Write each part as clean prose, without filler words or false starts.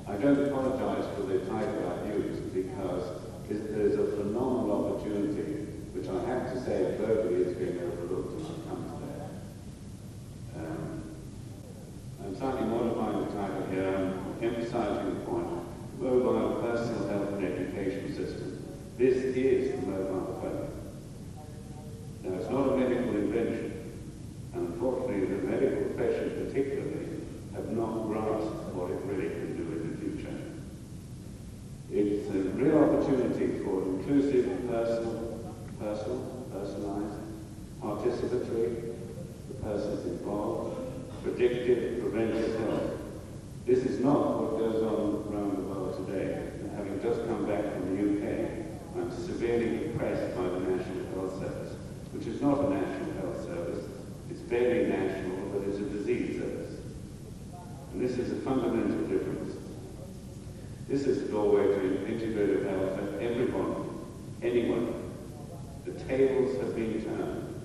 I don't apologize for the title I've used because there's a phenomenal opportunity, which I have to say globally is being overlooked as it comes to that. I'm slightly modifying the title here. I'm emphasizing the point. Mobile personal health and education system. This is the mobile phone. Now, it's not a medical invention. And unfortunately, the medical profession particularly have not grasped what it really can do in the future. It's a real opportunity for inclusive, personalized, participatory, the persons involved, predictive, preventive health. This is not what goes on around the world today. And having just come back from the UK, I'm severely impressed by the National Health Service, which is not a national health service. It's barely national, but it's a disease service. And this is a fundamental difference. This is the doorway to integrative health for everyone, anyone. The tables have been turned.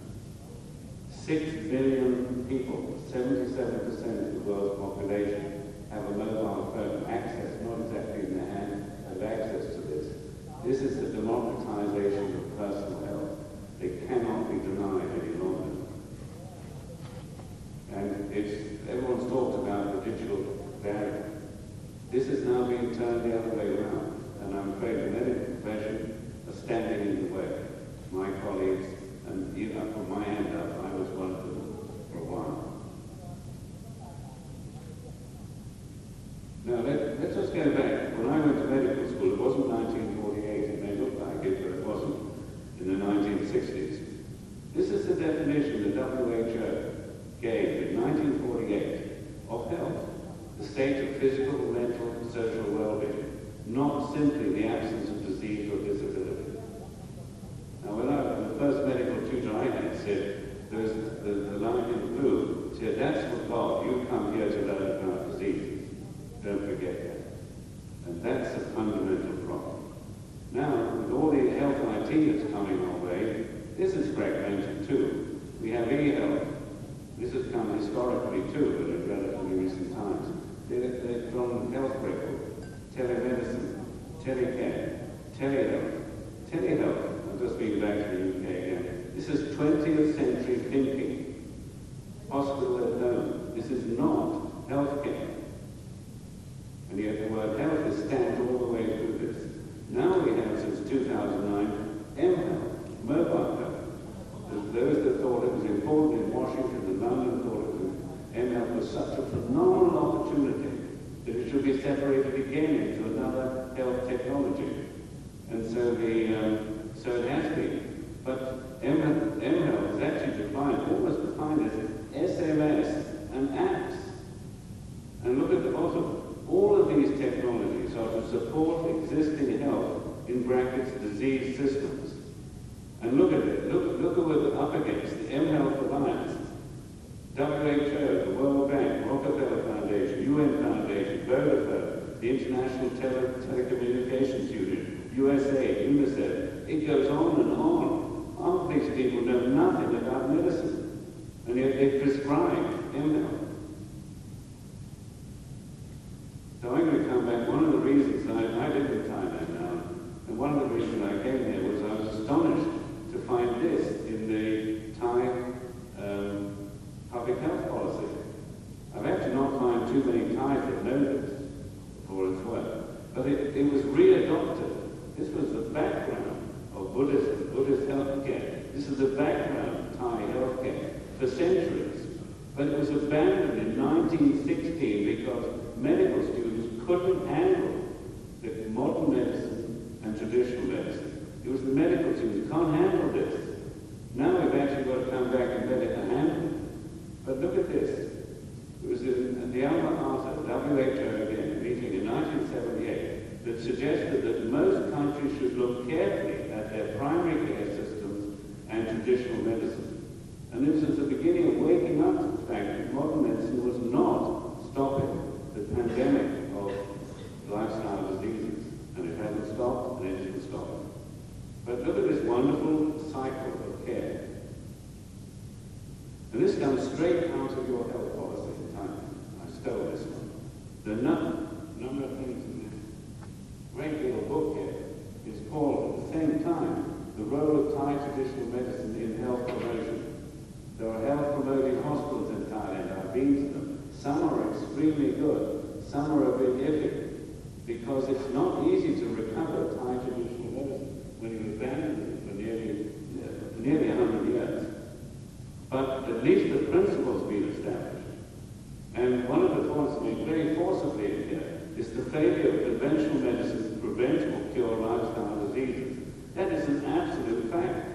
6 billion people, 77% of the world's population, have a mobile phone, access, not exactly in their hand, have access to this. This is the democratization of personal health. They cannot be denied any longer. And everyone's talked about the digital barrier. This is now being turned the other way around, and I'm afraid the medical profession are standing in the way. My colleagues, and even from my end up, I was one of them for a while. Now, let's just go back. When I went to medical school, it wasn't 1948, it may look like it, but it wasn't, in the 1960s. This is the definition the WHO gave in 1948 of health. The state of physical, mental, and social well-being, not simply the absence of disease or disability. Now, the first medical tutor I had said, there's the line in blue, said, that's for God, you come here to learn about diseases. Don't forget that. And that's a fundamental problem. Now, with all the health IT that's coming our way, this is fragmented too. We have e-health. This has come historically too, but in relatively recent times. They've gone health record, telemedicine, telecare, telehealth. I'm just being back to the UK again. This is 20th century thinking. Hospital at home. This is not healthcare. And yet the word health is stamped all the way through this. Now we have, since 2009, mHealth, mobile health. Those that thought it was important in Washington and London thought mHealth was such a phenomenal opportunity that it should be separated again into another health technology. And so it has been. But mHealth is actually defined, almost defined as SMS and apps. And look at the bottom. All of these technologies are to support existing health, in brackets, disease systems. And look at it. Look at what we're up against. The mHealth Alliance, WHO, the World Bank, Rockefeller Foundation, UN Foundation, Vodafone, the International Telecommunications Union, USA, UNICEF. It goes on and on. Half of these people know nothing about medicine, and yet they prescribe mHealth. So I'm going to come back. One of the reasons I live in Thailand now, and one of the reasons I came here was I was astonished to find this in the Thai public health policy. I've actually not found too many Thais that know this for its work, but it was readopted. This was the background of Buddhism, Buddhist healthcare. This is the background of Thai healthcare for centuries. But it was abandoned in 1916 because medical students couldn't handle the modern medicine and traditional medicine. It was the medical students who can't handle this. Now we've actually got to come back and let it handle. But look at this. It was in the Alma Ata, WHO again, meeting in 1978, that suggested that most countries should look carefully at their primary care systems and traditional medicine. And this was the beginning of waking up to the fact that modern medicine was not stopping the pandemic of lifestyle diseases. And it hasn't stopped, and it isn't stopping. But look at this wonderful cycle of care. And this comes straight out of your health policy in Thailand. I stole this one. a number of things in this great little book here. It's called, at the same time, The Role of Thai Traditional Medicine in Health Promotion. There are health-promoting hospitals in Thailand. I've been to them. Some are extremely good. Some are a bit iffy, because it's not easy to recover Thai traditional medicine when you abandon it for nearly 100 years. But at least the principle's been established. And one of the points made very forcibly in here is the failure of conventional medicine to prevent or cure lifestyle diseases. That is an absolute fact.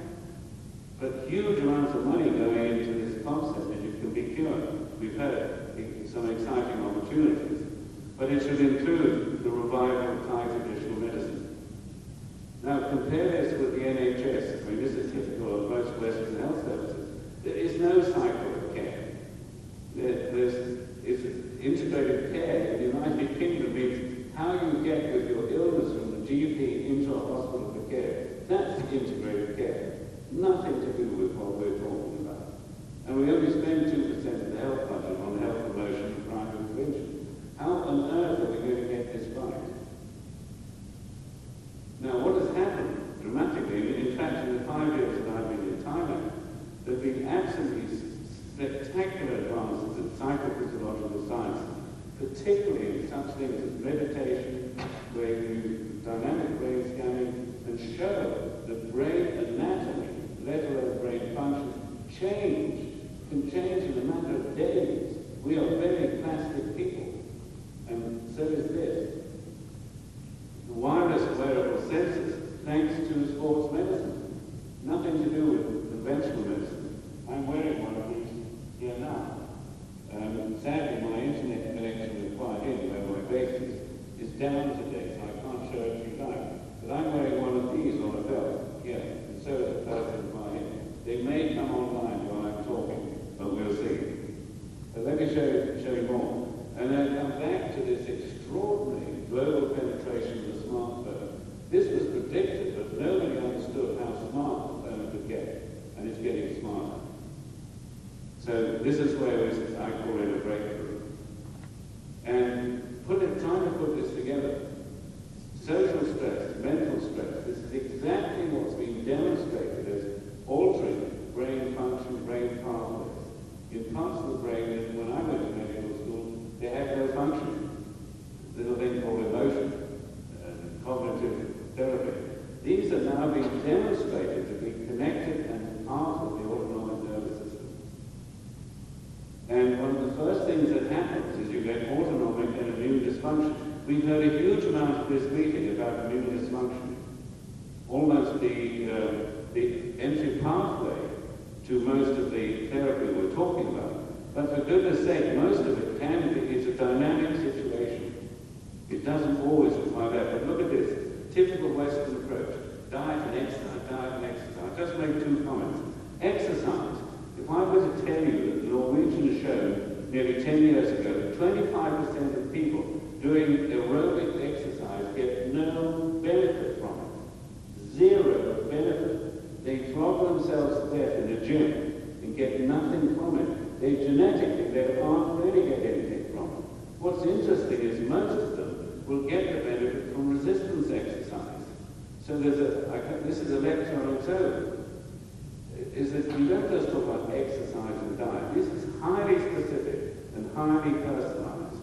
But huge amounts of money going into this concept that it can be cured. We've had some exciting opportunities. But it should include the revival of Thai traditional medicine. Now compare this with the NHS. I mean, this is typical of most Western health services. There is no cycle of care. It's integrated care in the United Kingdom means how you get with your illness from the GP into a hospital for care. That's integrated care. Nothing to do with what we're talking about. And we only spend 2% of the health budget on health promotion and primary prevention. How on earth are we going to get this right? Now, what has happened dramatically, in fact, in the 5 years that I've been in Thailand, there have been absolutely spectacular advances in psychophysiological science, particularly in such things as meditation, where you do dynamic brain scanning and show that brain anatomy, let alone brain function, can change in a matter of days. We are very plastic people. And so is this. The wireless wearable sensors, thanks to sports medicine. Nothing to do with conventional medicine. I'm wearing one of these here now. Sadly, my internet connection with Quiet In, where my base is down today, so I can't show it to you live. But I'm wearing one of these on a belt here, and so is a person Quiet In. They may come online while I'm talking, but we'll see. But let me show you more. And then come back to this extraordinary global penetration of the smartphone. This was predicted, but nobody understood how smart the phone could get. And it's getting smarter. So this is where I call it a breakthrough. And trying to put this together. Social stress, mental stress, this is exactly what's being demonstrated as altering brain function, brain pathways. In parts of the brain, when I went to medical school, they had no function. Little thing called emotion, cognitive therapy. These are now being demonstrated to be connected and part of the autonomic nervous system. And one of the first things that happens is you get autonomic and immune dysfunction. We've heard a huge amount of this meeting about immune dysfunction. Almost the entry pathway to most of the therapy we're talking about. But for goodness sake, most of it can be, it's a dynamic situation. It doesn't always require that. But look at this, typical Western approach. Diet and exercise, diet and exercise. I'll just make two comments. Exercise. If I were to tell you that the Norwegian shown nearly 10 years ago that 25% of people doing aerobic exercise get no benefit from it. Zero benefit. They flog themselves to death in a gym and get nothing from it. They genetically, they aren't going to get anything from it. What's interesting is most of them will get the benefit from resistance exercise. So this is a lecture on its own. Is that you don't just talk about exercise and diet. This is highly specific and highly personalized.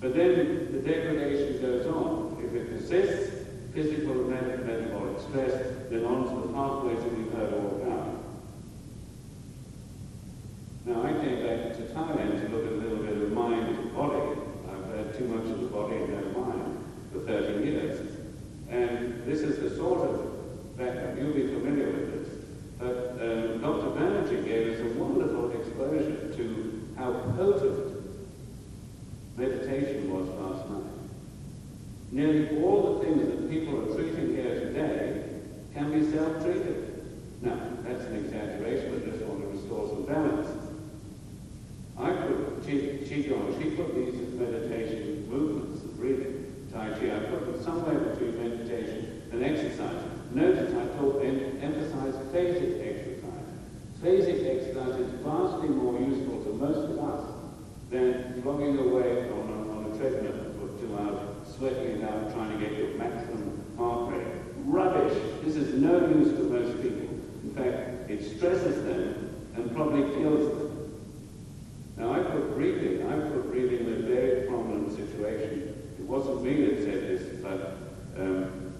But then the degradation goes on. If it persists, physical and metabolic stress, then on to the pathways that we've heard all about. Now, I came back to Thailand to look at a little bit of mind and body. I've had too much of the body and no mind for 30 years. And this is the sort of background. You'll be familiar with this. But Dr. Banerjee gave us a wonderful exposure to how potent meditation was last night. Nearly all the things that people are treating here today can be self-treated. Now, that's an exaggeration, I just want to restore some balance. I put Qigong, she put these as meditation movements and breathing. Tai Chi, I put them somewhere between meditation and exercise. Notice I emphasize phasic exercise. Phasic exercise is vastly more useful to most of us than flogging away on a treadmill for 2 sweating it out, trying to get your maximum heart rate. Rubbish! This is no use to most people. In fact, it stresses them and probably kills them. Now, I put breathing in a very prominent situation. It wasn't me that said this, but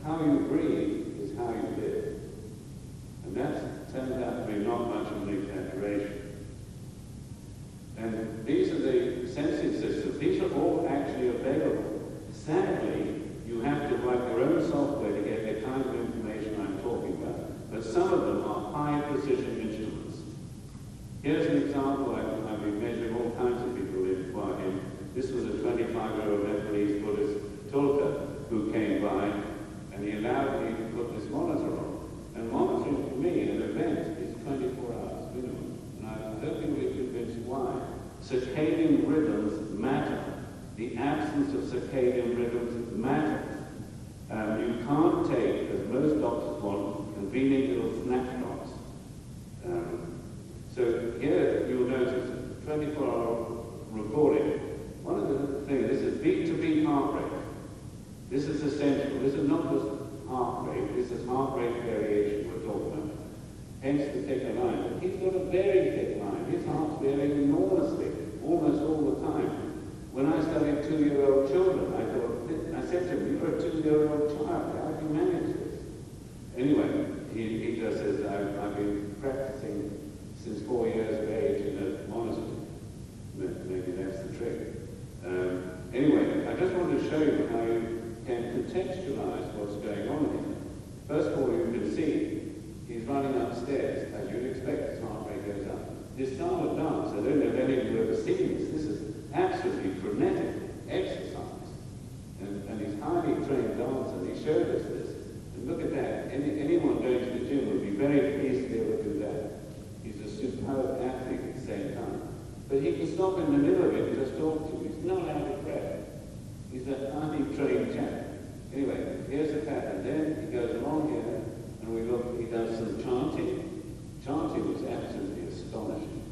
how you breathe is how you live. And that turned out to be not much of an exaggeration. And these are the sensing systems. These are all actually available. Sadly, you have to write your own software to get the kind of information I'm talking about. But some of them are high-precision instruments. Here's an example. I've been measuring all kinds of people in. This was a 25-year-old Nepalese Buddhist tulka who came by, and he allowed me to put this monitor on. And monitoring for me, an event, is 24 hours minimum. And I'm hoping we're convinced why. Circadian rhythms matter. The absence of circadian rhythms matters. You can't take, as most doctors want, convenient little snapshots. So here you'll notice 24-hour recording. One of the things, this is beat-to-beat heart rate. This is essential. This is not just heart rate. This is heart rate variation we're talking about. Hence the thicker line. He's got a very thick line. His heart's varying enormously, almost all the time. When I studied 2-year-old children, I said to him, "You're a 2-year-old child. How do you manage this?" Anyway, he just says, "I've been practicing since 4 years of age in a monastery." Maybe that's the trick. Anyway, I just want to show you how you can contextualize what's going on here. First of all, you can see he's running upstairs. As you'd expect, his heart rate goes up. This style of dance, I don't know if any of you have ever seen this. This is absolutely frenetic exercise. And he's highly trained dancer, and he showed us this. And look at that. Anyone going to the gym would be very pleased to be able to do that. He's a superb athlete at the same time. But he can stop in the middle of it and just talk to you. He's not out of breath. He's a highly trained chap. Anyway, here's the pattern. Then he goes along here, and we look, he does some chanting. Chanting was absolutely astonishing,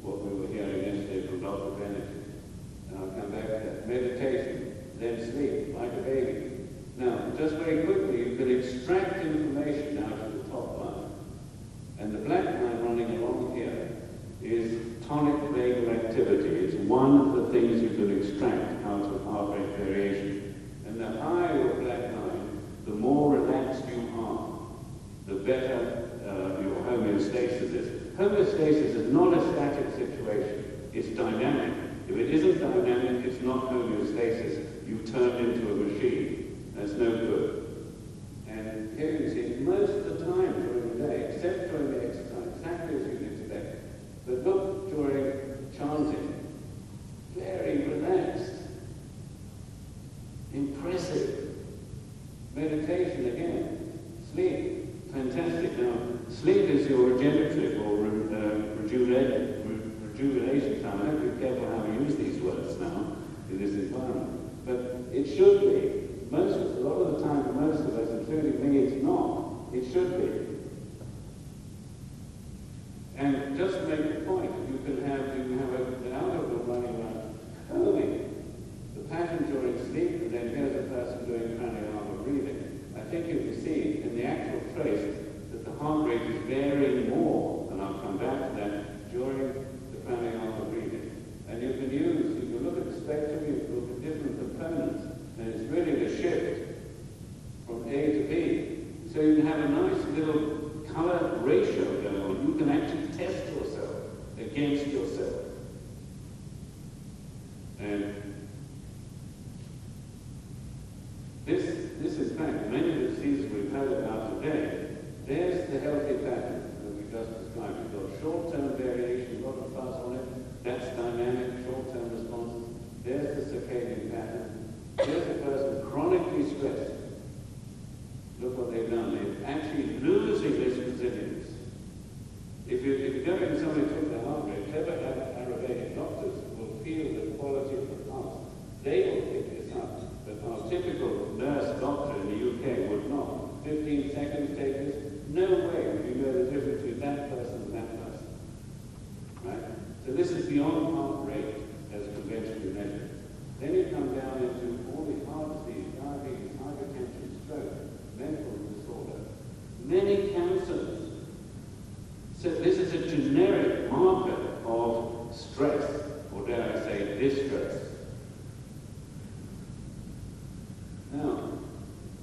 what we were hearing yesterday from Dr. Bennett. And I'll come back to that. Meditation, then sleep, like a baby. Now, just very quickly, you can extract information out of the top line. And the black line running along here is tonic vagal activity. It's one of the things you can extract out of heart rate variation. And the higher your black line, the more relaxed you are, the better your homeostasis is. Homeostasis is not a static situation. It's dynamic. If it isn't dynamic, it's not homeostasis. You've turned into a machine. That's no good. And here you see, most of the time during the day, except during the exercise, exactly as you'd expect. But look during chanting, very relaxed, impressive. Meditation again, sleep, fantastic. Now, sleep is your regenerative or rejuvenation time. I have to be careful how we use these words now in this environment. But it should be. A lot of the time for most of us, including me, it's not. It should be. And just to make a point, you can have an algorithm running around combing the pattern during sleep, and then here's a person doing pranayama breathing. I think you can see in the actual trace that the heart rate is varying more, and I'll come back to that, during the pranayama breathing. And you can look at the spectrum, you can look at different components, and it's really the shift from A to B. So you can have a nice little color ratio going on. You can actually test yourself against yourself. And this in fact, many of the diseases we've heard about today, there's the healthy pattern that we just described. We've got short-term variation, a lot of fuzz on it. That's dynamic, short-term responses. There's the circadian pattern. Here's a person chronically stressed. Look what they've done. They're actually losing this resilience. If you go in and somebody took their heart rate, clever Ayurvedic doctors will feel the quality of the pulse. They will pick this up. But our typical nurse doctor in the UK would not. 15 seconds, take this. No way would you know the difference between that person and that person. Right? So this is beyond heart rate as conventionally measured. Then you come down into all the heart disease,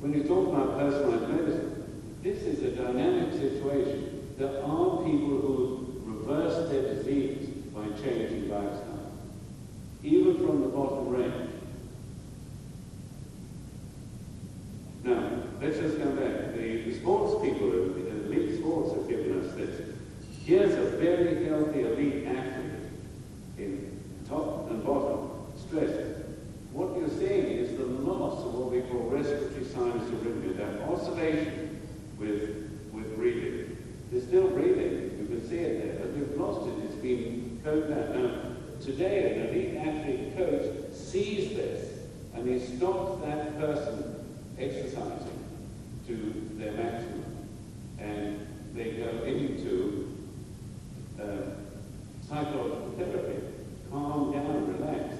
when you talk about personalized medicine, this is a dynamic situation. There are people who reverse their disease by changing lifestyle, even from the bottom range. Now, let's just come back. The sports people, the elite sports have given us this. Here's a very healthy elite athlete in top and bottom stress. What you're seeing is the loss of what we call respiratory sinus arrhythmia, that oscillation with breathing. They're still breathing, you can see it there, but we've lost it. It's been coached out. Now, today an elite athlete coach sees this and he stops that person exercising to their maximum, and they go into psychological therapy, calm down, relax.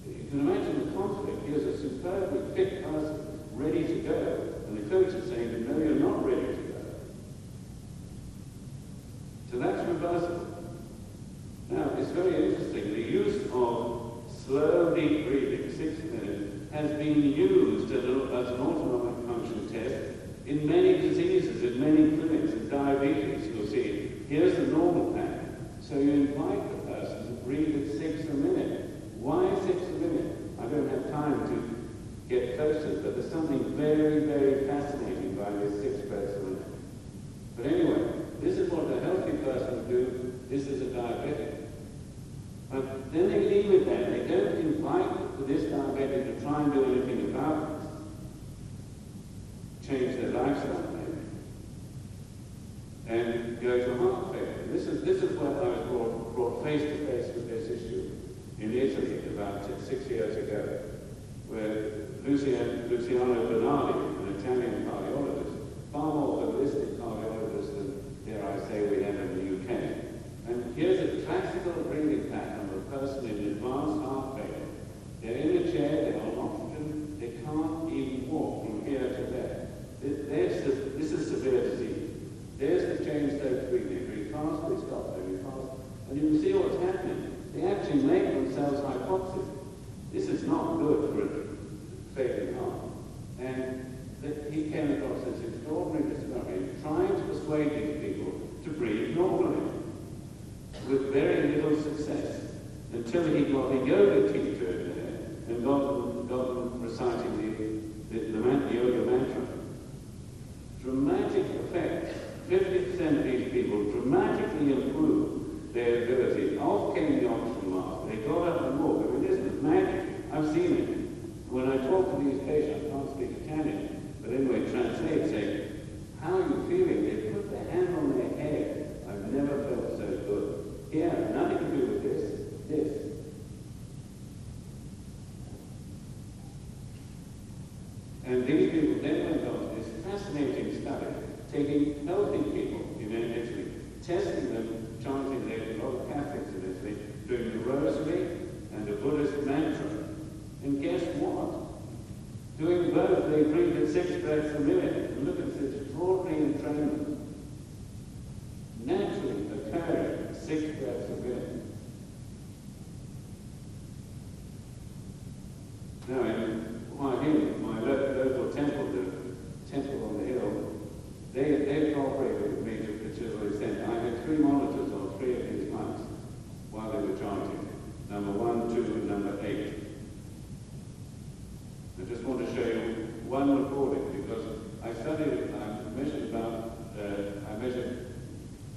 You can imagine the conflict. Here's a superbly fit person ready to go, and the coach is saying, no, you're not ready to go. So that's reversible. Now, it's very interesting. The use of slow, deep breathing, 6 minutes, has been used as an autonomic function test in many diseases, in many clinics. In diabetes, you'll see, here's the normal pattern. So you invite the person to breathe at 6 a minute. Why 6 a minute? I don't have time to get close to it, but there's something very, very fascinating by this 6 breaths a minute. But anyway, this is what a healthy person would do. This is a diabetic. But then they leave it there. They don't invite this diabetic to try and do anything about it. Change their lifestyle, maybe. And go to heart failure. This is where I was brought face to face with this issue in Italy about 6 years ago, where Luciano Bernardi, an Italian cardiologist, far more holistic cardiologist than, dare I say, we have in the UK. And here's a classical breathing pattern of a person in advanced heart failure. They're in a chair, they're on oxygen, they can't even walk from here to there. This is severe disease. There's the change state breathing. Breathe fast, they stop, they breathe fast. And you can see what's happening. They actually make themselves hypoxic. This is not good for a failing heart. And he came across this extraordinary discovery, trying to persuade these people to breathe normally, with very little success, until he got a yoga teacher in there and got them reciting the yoga mantra. Dramatic effect. 50% of these people dramatically improved their ability. Off came the oxygen mask. They got up and walked. I mean, this is magic. I've seen it. When I talk to these patients, I can't speak Italian, but anyway, translate, say, how are you feeling? They put their hand on their head. I've never felt so good. Here, nothing to do with this. And these people then went on to this fascinating study, taking healthy people in Italy, testing them, chanting, there were a lot of Catholics in Italy, doing the rosary and the Buddhist mantra. And guess what? Doing both, they breathe at 6 breaths a minute. And look at this extraordinary entrainment. Naturally occurring at 6 breaths a minute. Now, in my local temple, the temple on the hill, they cooperated with me to a considerable extent. I had 3 monitors on 3 of these monks while they were chanting. Number 1, 2, and number 8. I just want to show you one recording because I studied it. I measured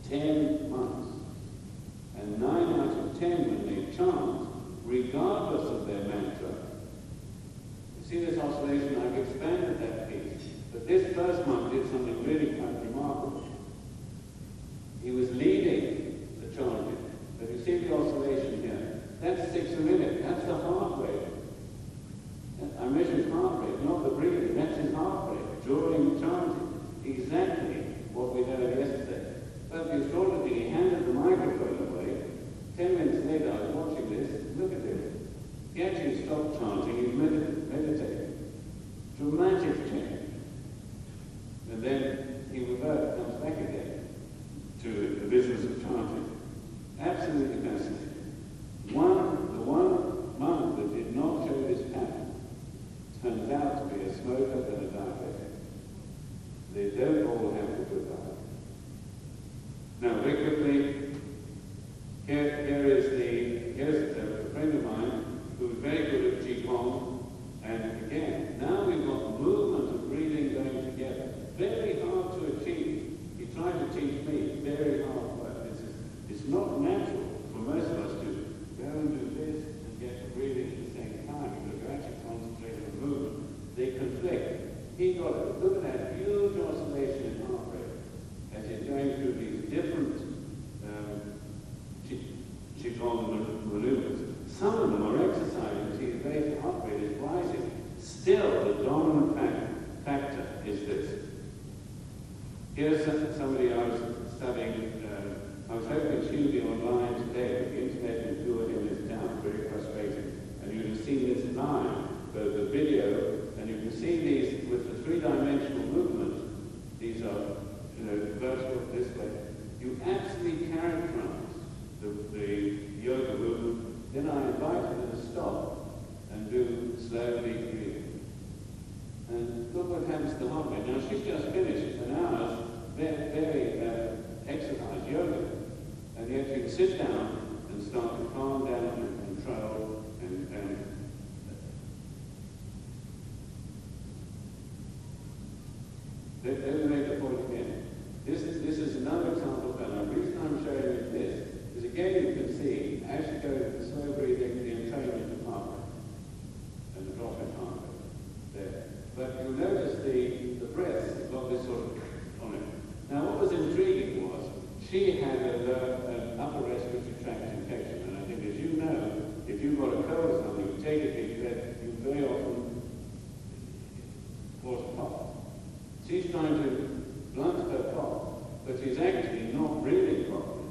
10 months, and 9 out of 10 when they chant, regardless of their mantra. You see this oscillation? I've expanded that piece, but this first monk did something really quite remarkable. He was leading the chanting, but you see the oscillation here. That's 6 a minute. That's the heart rate. I measured heart rate, not the breathing. That's his heart rate during chanting. Exactly what we heard yesterday. But the extraordinary, he handed the microphone away. 10 minutes later, I was watching this. Look at him. He actually stopped chanting. He's meditating. Dramatic change. he got, look at that huge oscillation in heart rate as he's going through these different Qigong maneuvers. Some of them are exercising, see his base heart rate is rising. Still, the dominant factor is this. Here's somebody I was studying, I was hoping she'd be online today, but the internet in Jordan is down, very frustrating. And you can see this live, the video, and you can see these with the three-dimensional movement. These are, vertical this way. You absolutely characterize the yoga movement. Then I invite her to stop and do slowly breathing. And look what happens to the heart rate. Now she's just finished an hour's very exercise yoga. And yet you can sit down and start to calm down and control and let me make the point again. This is another example, and the reason I'm showing you this is again you can see as you go with slow breathing, the entrainment of heart rate and the drop in heart rate there. But you'll notice the breath has got this sort of on it. Now what was intriguing was she had an upper respiratory tract infection, and I think as you know, if you've got a cold or something, you take a deep breath, you very often cause a cough. She's trying to blunt her cough, but she's actually not breathing properly.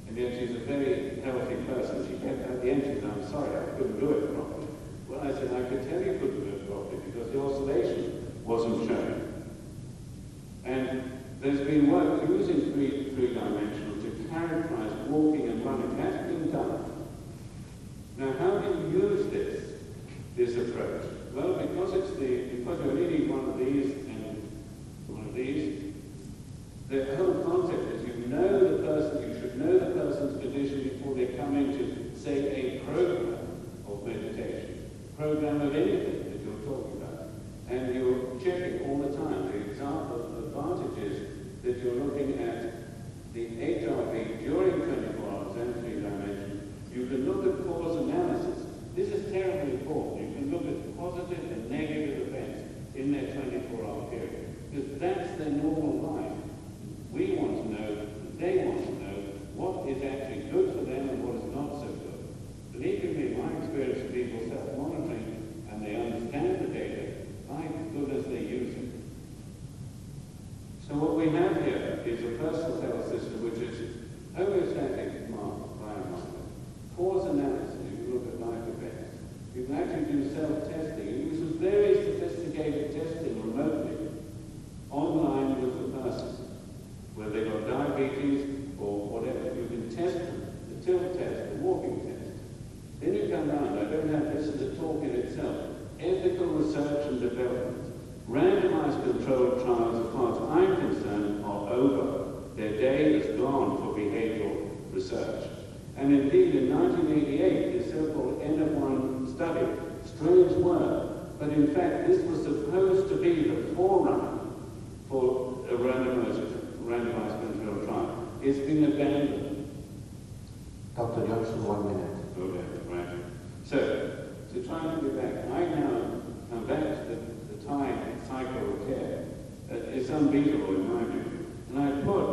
And yet she's a very healthy person. She kept at the end, she said, I'm sorry, I couldn't do it properly. Well, I said, I could tell you couldn't do it properly because the oscillation wasn't showing. And there's been work using three-dimensional to characterize walking and running. That's been done. Now, how do you use this approach? Well, because you only need one of these and one of these. The whole concept is you know the person, you should know the person's condition before they come into, say, a program of meditation, program of anything that you're talking about. And you're checking all the time. The advantage is that you're looking at the HRV during 24 hours and 3 dimensions. You can look at cause analysis. This is terribly important. You can look at positive and negative events in their 24-hour period. Because that's their normal life. We want to know, they want to know, what is actually good for them and what is not so good. Believe you me, my experience of people self-monitoring and they understand the data, my goodness, they use it. So what we have here is a personal health system which is homeostatic biomarker, cause analysis, you can look at life events. You can actually do self-testing. It uses very sophisticated testing remotely, online with the person. Whether they've got diabetes or whatever, you can test them, the tilt test, the walking test. Then you come down, I don't have this as a talk in itself, ethical research and development. Randomized controlled trials, as far as I'm concerned, are over. Their day is gone for behavioral research. And indeed, in 1988, the so-called N-of-1 study, strange word, but in fact, this was supposed to be the forerunner for a randomized controlled trial. It's been abandoned. Dr. Johnson, 1 minute. Okay, right. So, to try and get back, I now come back to the Thai psycho-care. It's unbeatable in my view. And I put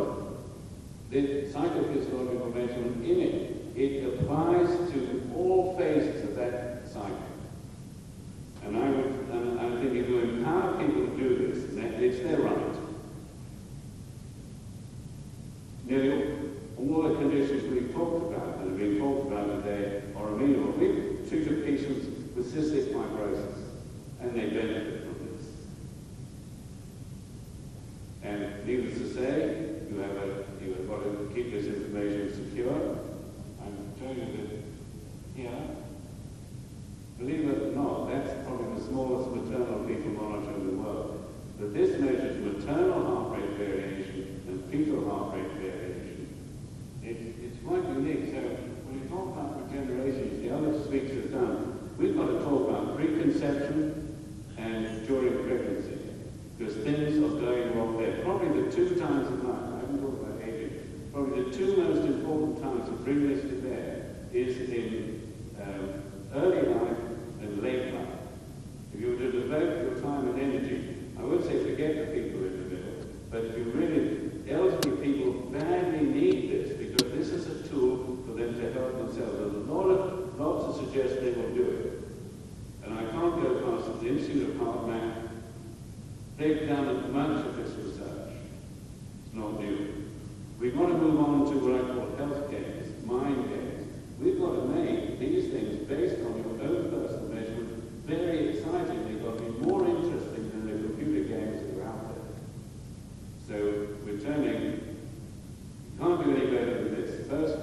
the psychophysiological measurement in it. It applies to all phases of that cycle. And I think if you empower people to do this, it's their right. Nearly all the conditions we've talked about and have been talked about today are amenable. We've treated patients with cystic fibrosis, and they benefit from this. And needless to say, you have got to keep this information secure. I'm showing you that here. Believe it or not, that's probably the smallest maternal fetal monitor in the world. But this measures maternal heart rate variation and fetal heart rate variation. It's quite unique. So when you talk about regeneration, the other speakers have done, we've got to talk about preconception and during pregnancy. Because things are going wrong there. Probably the 2 times in life, I haven't talked about aging, probably the 2 most important times to bring this to bear is in early life and late life. If you were to devote your time and energy They've done much of this research. It's not new. We want to move on to what I call health games, mind games. We've got to make these things based on your own personal measurement very exciting. They've got to be more interesting than the computer games that are out there. So we're turning, you can't do any better than this. First,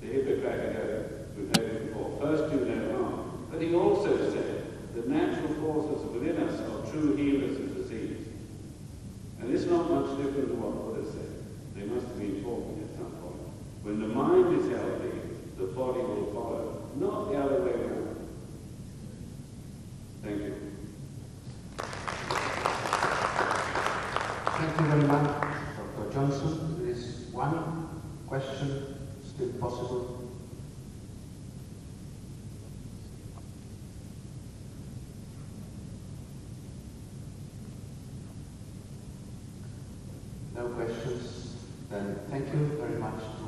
the Hippocratic Oath, we've heard it before. First, do no harm. But he also said the natural forces within us are true healers of disease. And it's not much different to what Buddha said. They must have been talking at some point. When the mind is healthy, the body will follow, not the other way around. Thank you. Thank you very much, Dr. Johnson. There is one question still possible. No questions? Then thank you very much.